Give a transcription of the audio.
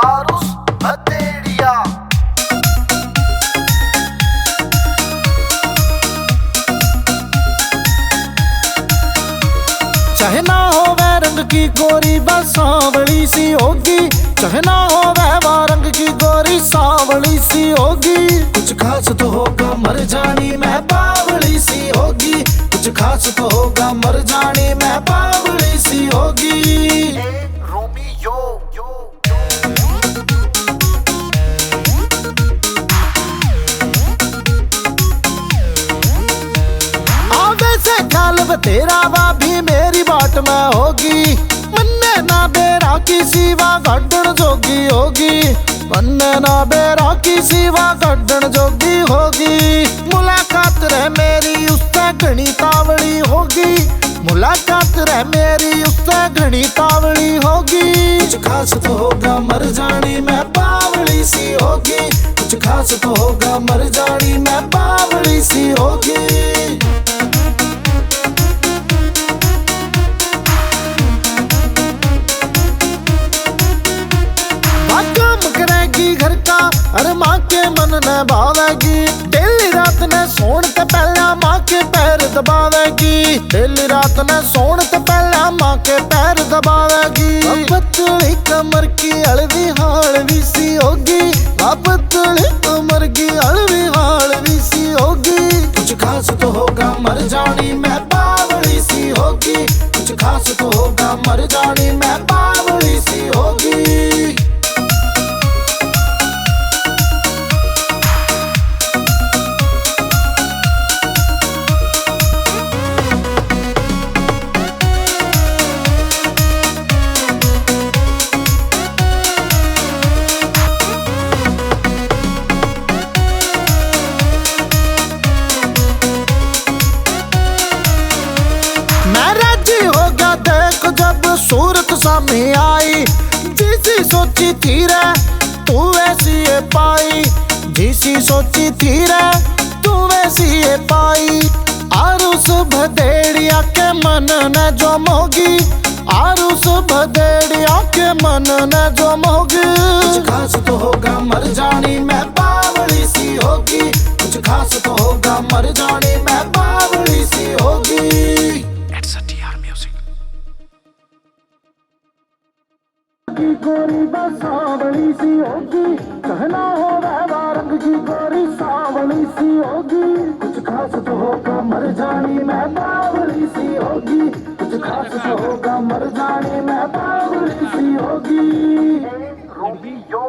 आरुष भदेड़िया। चाहे ना हो वह रंग की गोरी बस सांवली सी होगी, चाहे ना हो वह रंग की गोरी सांवली सी होगी। कुछ खास तो होगा मर जानी मैं बावली सी होगी, कुछ खास तो होगा मर जानी मैं बावली सी होगी। रोमियो आवे से ख्याल तेरा वा भी मेरी बाट में होगी, मन्ने ना बेरा की सिवा गड्ढन जोगी होगी, मन्ने ना बेरा की सिवा गड्ढन जोगी होगी। मुलाकात रह मेरी उससे घनी तावली होगी, मुलाकात रह मेरी उससे घनी तावली होगी। कुछ खास तो होगा मर जानी मैं बावली सी होगी, कुछ खास तो होगा मर जानी मैं बावली सी होगी। घर का अरे माँ के मन न भावेगी, डेली रात ने सोने ते पहला माँ के पैर दबावेगी, डेली रात ने सोने ते पहला माँ के पैर दबावेगी। पतली कमर की अलवी हालवी सी होगी, पतली कमर की अलवी हालवी सी होगी। कुछ खास तो होगा मर जानी मैं बावली सी होगी, कुछ खास तो होगा मर जानी मैं बावली सी होगी। जब सूरत सामने आई, जिसी सोची थी रे तू वैसी है पाई, जिसी सोची थी रे तू वैसी है पाई। आरुष भदेड़िया के मन ने जो मोगी, आरुष भदेड़िया के मन ने जो मोगी। कुछ खास तो होगा मर जानी मैं बावली सी होगी, कुछ खास तो होगा मर जानी मैं बावली सी होगी। की गोरी बस सांवली सी होगी, कहना हो वह रंग की गोरी सांवली सी होगी। कुछ खास तो होगा मर जानी मैं बावली सी होगी, कुछ खास तो होगा मर जानी मैं बावली सी होगी। रोमियो